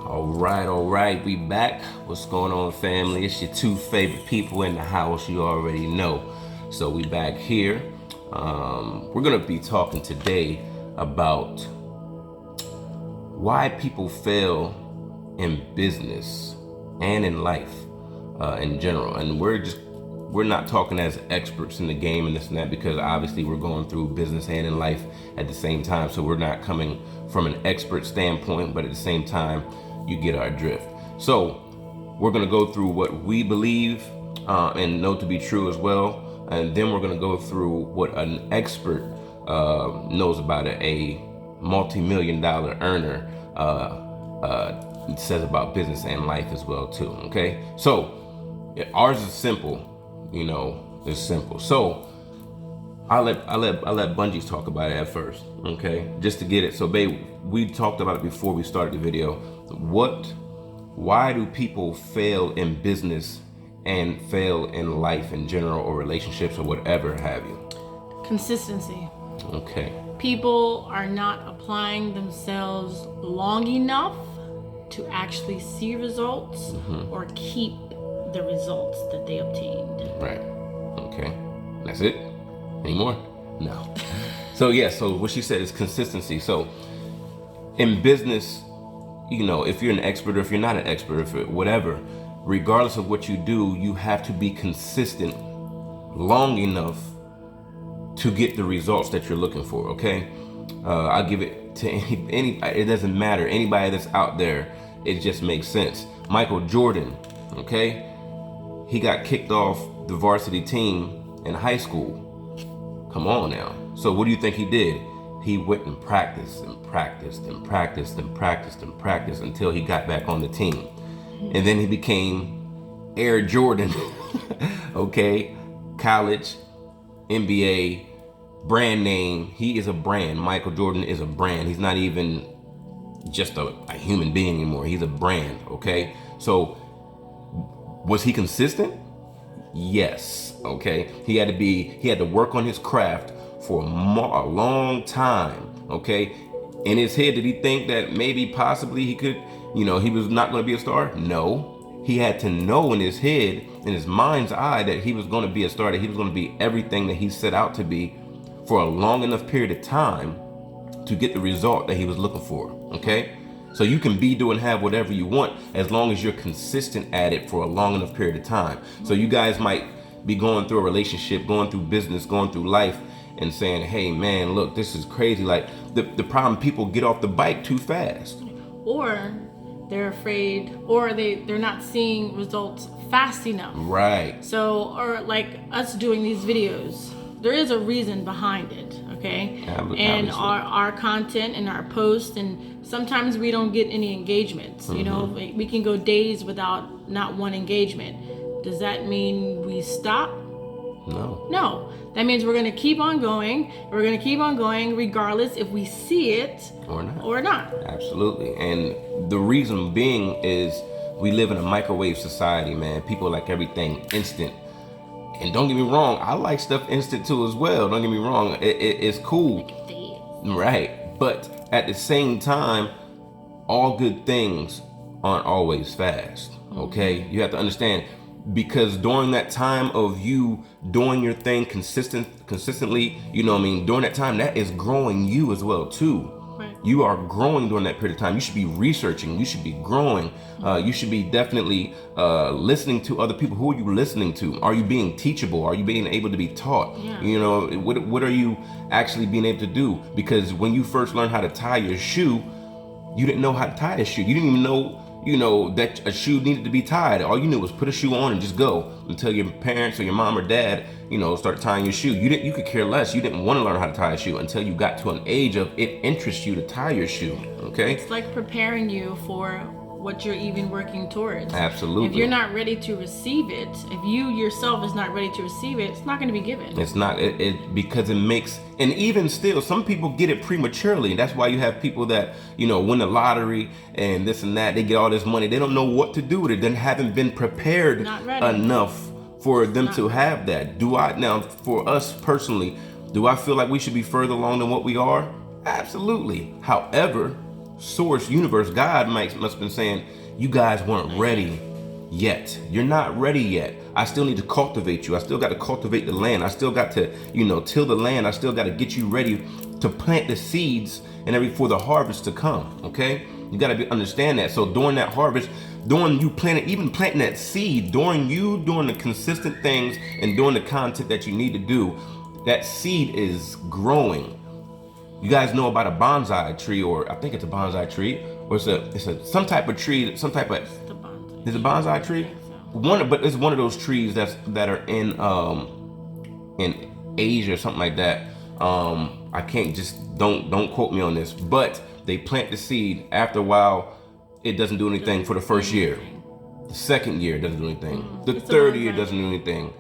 All right, we back. What's going on, family? It's your two favorite people in the house, you already know. So we back here. We're gonna be talking today about why people fail in business and in life in general. And we're not talking as experts in the game and this and that, because obviously we're going through business and in life at the same time. So we're not coming from an expert standpoint, but at the same time, you get our drift. So we're gonna go through what we believe and know to be true as well. And then we're gonna go through what an expert knows about it, a multi-million-dollar earner says about business and life as well too. Okay, so ours is simple. It's simple. So I let Bungees talk about it at first, okay? Just to get it. So, babe, we talked about it before we started the video. Why do people fail in business and fail in life in general, or relationships, or whatever have you? Consistency. Okay. People are not applying themselves long enough to actually see results or keep the results that they obtained. Right. Okay. That's it? Any more? No. So what she said is consistency. So in business, if you're an expert or if you're not an expert, whatever, regardless of what you do, you have to be consistent long enough to get the results that you're looking for. Okay. I'll give it to any, it doesn't matter. Anybody that's out there, it just makes sense. Michael Jordan, okay? He got kicked off the varsity team in high school. Come on now. So what do you think he did? He went and practiced and practiced and practiced and practiced and practiced until he got back on the team. And then he became Air Jordan. Okay? College, NBA, brand name. He is a brand. Michael Jordan is a brand. He's not even just a human being anymore. He's a brand, okay? So was he consistent? Yes. Okay. He had to work on his craft for a long time. Okay. In his head, did he think that maybe possibly he could, he was not going to be a star? No. He had to know in his head, in his mind's eye, that he was going to be a star, that he was going to be everything that he set out to be for a long enough period of time to get the result that he was looking for. Okay. So you can be, do, and have whatever you want as long as you're consistent at it for a long enough period of time. So you guys might be going through a relationship, going through business, going through life, and saying, hey man, look, this is crazy. Like the problem, people get off the bike too fast. Or they're afraid, or they're not seeing results fast enough. Right. So, or like us doing these videos, there is a reason behind it, okay? And our content and our posts, and sometimes we don't get any engagements. We can go days without not one engagement. Does that mean we stop? No. That means we're going to keep on going. We're going to keep on going regardless if we see it or not. Absolutely. And the reason being is we live in a microwave society, man. People like everything instant. And don't get me wrong, I like stuff instant too as well. Don't get me wrong, it's cool. Right. But at the same time, all good things aren't always fast. Okay? You have to understand, because during that time of you doing your thing consistently, during that time, that is growing you as well too. Right. You are growing during that period of time. You should be researching. You should be growing. You should be definitely listening to other people. Who are you listening to? Are you being teachable? Are you being able to be taught? Yeah. What are you actually being able to do? Because when you first learned how to tie your shoe, you didn't know how to tie a shoe. You didn't even know that a shoe needed to be tied. All you knew was put a shoe on and just go until your parents or your mom or dad, start tying your shoe. You could care less. You didn't want to learn how to tie a shoe until you got to an age of it interests you to tie your shoe. Okay. It's like preparing you for what you're even working towards. Absolutely. If you're not ready to receive it, if you yourself is not ready to receive it, it's not going to be given. It's not, because it makes, and even still, some people get it prematurely. That's why you have people that, win the lottery and this and that. They get all this money. They don't know what to do with it. They haven't been prepared enough for them to have that. Now, for us personally, do I feel like we should be further along than what we are? Absolutely. However, source, universe, God must have been saying, you guys weren't ready yet. You're not ready yet. I still need to cultivate you. I still got to cultivate the land. I still got to, till the land. I still got to get you ready to plant the seeds and for the harvest to come. Okay, you got to understand that. So during that harvest, during you planting that seed, during the consistent things and doing the content that you need to do, that seed is growing. You guys know about a bonsai tree, or I think it's a bonsai tree, or it's some type of tree, some type of. Is it a bonsai tree? But it's one of those trees that are in Asia or something like that. I can't, just don't quote me on this, but they plant the seed. After a while, it doesn't do anything for the first year. The second year doesn't do anything. The third year doesn't do anything.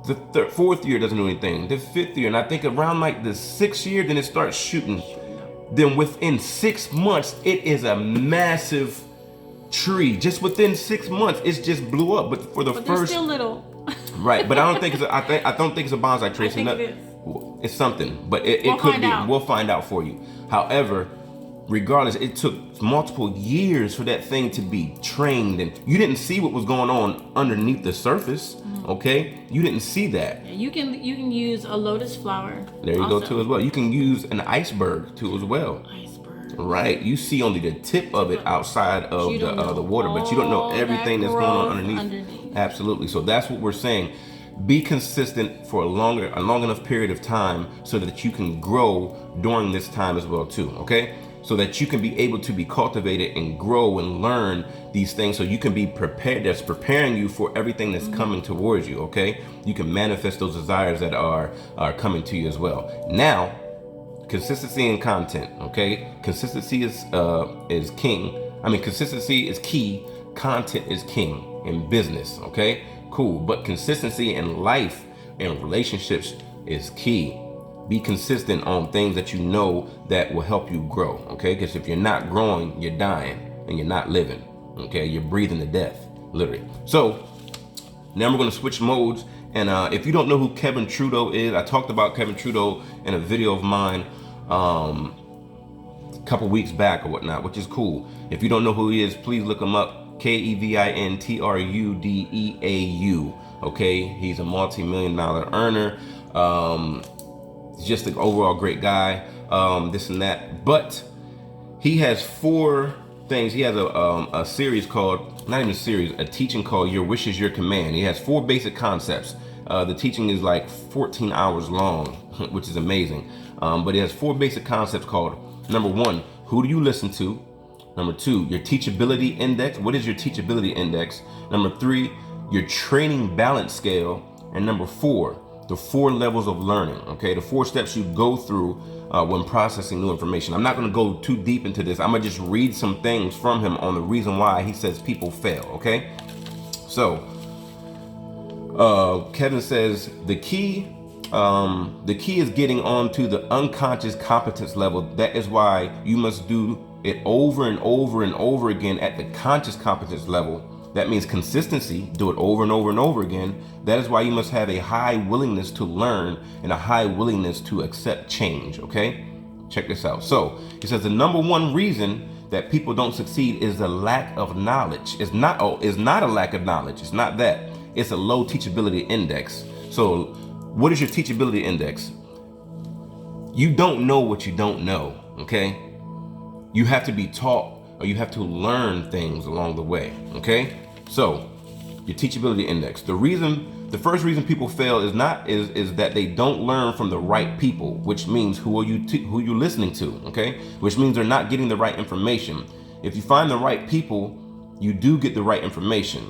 The fourth year doesn't do anything. The fifth year, and I think around like the sixth year, then it starts shooting. Then within 6 months, it is a massive tree. Just within 6 months, it's just blew up. But for the first, they're still little. Right, but I don't think I don't think it's a bonsai tree. It's something, but it could be. We'll find out for you. However, regardless, it took multiple years for that thing to be trained, and you didn't see what was going on underneath the surface. Okay, you didn't see that. Yeah, you can use a lotus flower. There you go too as well. You can use an iceberg too as well. Right, you see only the tip of it outside of the water, but you don't know everything that's going on underneath. Absolutely. So that's what we're saying. Be consistent for a long enough period of time so that you can grow during this time as well too. Okay, so that you can be able to be cultivated and grow and learn these things, so you can be prepared. That's preparing you for everything that's coming towards you. Okay, you can manifest those desires that are coming to you as well. Now, consistency in content. Okay, consistency is king. Consistency is key. Content is king in business. Okay, cool. But consistency in life and relationships is key. Be consistent on things that you know that will help you grow. Okay, because if you're not growing, you're dying and you're not living. Okay, you're breathing to death, literally. So now we're going to switch modes. And if you don't know who Kevin Trudeau is, I talked about Kevin Trudeau in a video of mine a couple weeks back or whatnot, which is cool. If you don't know who he is, please look him up. Kevin Trudeau. Okay, he's a multi-million-dollar earner. Just an overall great guy. This and that, but he has 4 things. He has a series called, not even a series, a teaching called Your Wish is Your Command. He has 4 basic concepts. The teaching is like 14 hours long, which is amazing. But it has 4 basic concepts called, number 1, who do you listen to? Number 2, your teachability index. What is your teachability index? Number 3, your training balance scale. And number 4, the 4 levels of learning. Okay, the 4 steps you go through when processing new information. I'm not going to go too deep into this. I'm going to just read some things from him on the reason why he says people fail. Okay, so Kevin says the key is getting onto the unconscious competence level. That is why you must do it over and over and over again at the conscious competence level. That means consistency. Do it over and over and over again. That is why you must have a high willingness to learn and a high willingness to accept change. Okay, check this out. So he says the number 1 reason that people don't succeed is the lack of knowledge. It's not a lack of knowledge. It's not that. It's a low teachability index. So what is your teachability index? You don't know what you don't know. Okay, you have to be taught, or you have to learn things along the way. Okay, so your teachability index. The first reason people fail is that they don't learn from the right people, which means who you listening to. Okay, which means they're not getting the right information. If you find the right people, you do get the right information.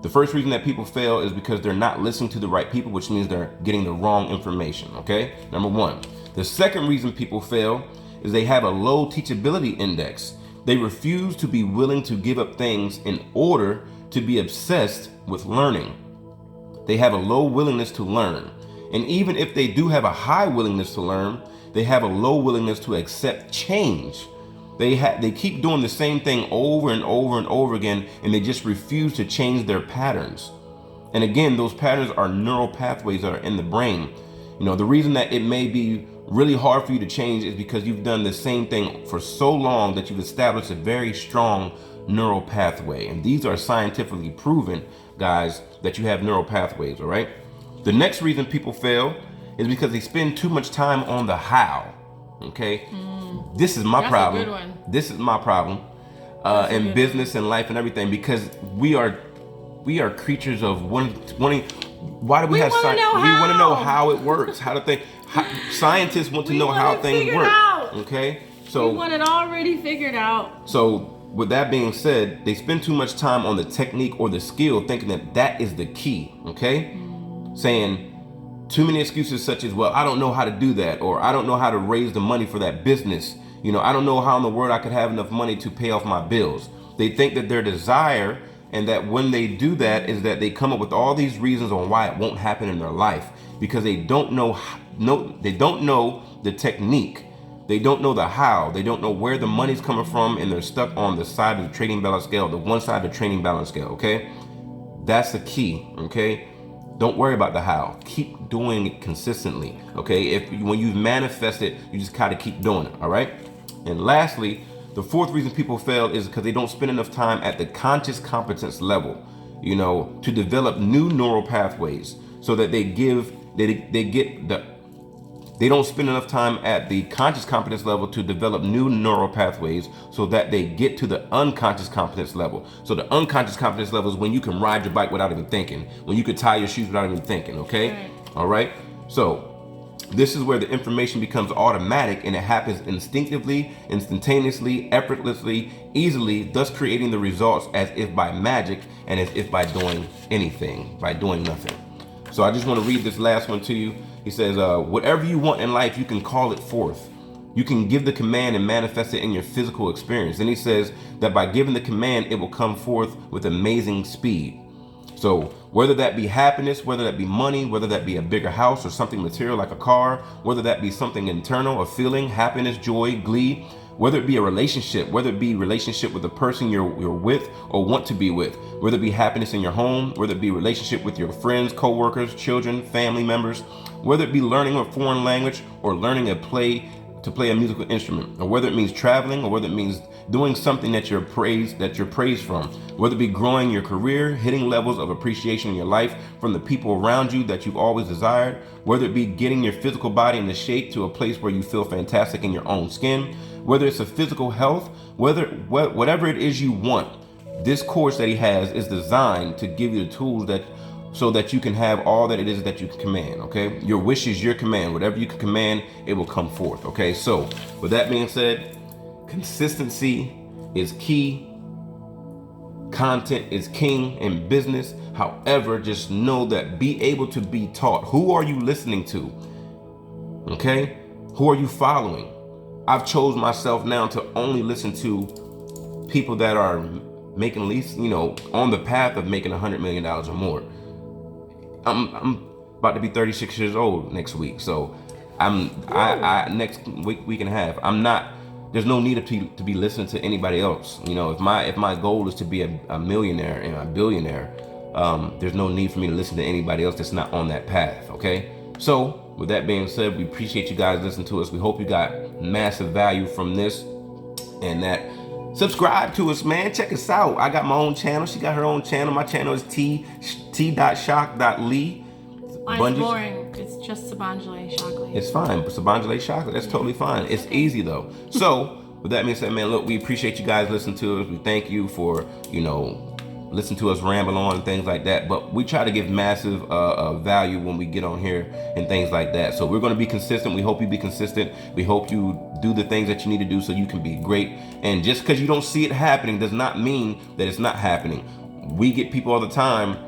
The first reason that people fail is because they're not listening to the right people, which means they're getting the wrong information. Okay, number 1. The second reason people fail is they have a low teachability index. They refuse to be willing to give up things in order to be obsessed with learning. They have a low willingness to learn. And even if they do have a high willingness to learn, they have a low willingness to accept change. They keep doing the same thing over and over and over again, and they just refuse to change their patterns. And again, those patterns are neural pathways that are in the brain. The reason that it may be really hard for you to change is because you've done the same thing for so long that you've established a very strong neural pathway. And these are scientifically proven, guys, that you have neural pathways, all right? The next reason people fail is because they spend too much time on the how, okay? This is my problem. That's a good one. This is my problem in business and life and everything, because we are creatures of wanting. Why do we have science? We want to know how it works, how to think. Scientists want to know how things work. Okay, so we want it already figured out. So with that being said, they spend too much time on the technique or the skill, thinking that that is the key. Okay, saying too many excuses such as, well, I don't know how to do that, or I don't know how to raise the money for that business. You know, I don't know how in the world I could have enough money to pay off my bills. They think that their desire, and that when they do that, is that they come up with all these reasons on why it won't happen in their life, because they don't know the technique. They don't know the how. They don't know where the money's coming from, and they're stuck on the side of the trading balance scale, the one side of the trading balance scale, okay? That's the key, okay? Don't worry about the how. Keep doing it consistently, okay? When you've manifested, you just gotta keep doing it, all right? And lastly, the fourth reason people fail is because they don't spend enough time at the conscious competence level, you know, to develop new neural pathways, so that they don't spend enough time at the conscious competence level to develop new neural pathways, so that they get to the unconscious competence level. So the unconscious competence level is when you can ride your bike without even thinking, when you can tie your shoes without even thinking, okay? All right? So this is where the information becomes automatic, and it happens instinctively, instantaneously, effortlessly, easily, thus creating the results as if by magic, and as if by doing anything, by doing nothing. So I just want to read this last one to you. He says, whatever you want in life, you can call it forth. You can give the command and manifest it in your physical experience. And he says that by giving the command, it will come forth with amazing speed. So whether that be happiness, whether that be money, whether that be a bigger house or something material like a car, whether that be something internal, a feeling, happiness, joy, glee, whether it be a relationship, whether it be relationship with the person you're with or want to be with, whether it be happiness in your home, whether it be relationship with your friends, co-workers, children, family members, whether it be learning a foreign language or learning to play a musical instrument, or whether it means traveling, or whether it means doing something that you're praised from, whether it be growing your career, hitting levels of appreciation in your life from the people around you that you've always desired, whether it be getting your physical body into shape to a place where you feel fantastic in your own skin, whether it's a physical health, whatever it is you want. This course that he has is designed to give you the tools so that you can have all that it is that you can command, okay? Your wish is your command. Whatever you can command, it will come forth, okay? So with that being said, consistency is key. Content is king in business. However, just know that be able to be taught. Who are you listening to? Okay? Who are you following? I've chose myself now to only listen to people that are making at least, on the path of making $100 million or more. I'm about to be 36 years old next week, so next week and a half. There's no need to be listening to anybody else. If my goal is to be a millionaire and a billionaire, there's no need for me to listen to anybody else that's not on that path, okay? So with that being said, we appreciate you guys listening to us. We hope you got massive value from this, and that subscribe to us, man. Check us out. I got my own channel. She got her own channel. My channel is t.shock.lee. Mine's boring. It's just Sabanjali Shockley. It's fine. Sabanjali Shockley. That's totally fine. It's easy though. So with that being said, man, look, we appreciate you guys listening to us. We thank you for, listen to us ramble on and things like that, but we try to give massive value when we get on here and things like that. So we're going to be consistent. We hope you be consistent. We hope you do the things that you need to do so you can be great. And just because you don't see it happening does not mean that it's not happening. We get people all the time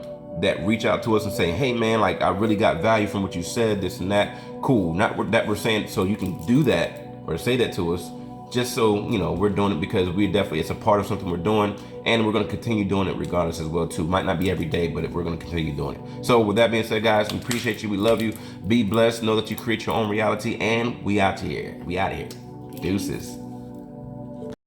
that reach out to us and say, hey man, like I really got value from what you said, this and that. Cool. Not that we're saying so you can do that or say that to us, just so we're doing it because it's a part of something we're doing, and we're going to continue doing it regardless as well too. Might not be every day, but we're going to continue doing it. So with that being said, guys, we appreciate you. We love you. Be blessed. Know that you create your own reality, and we out here. Deuces.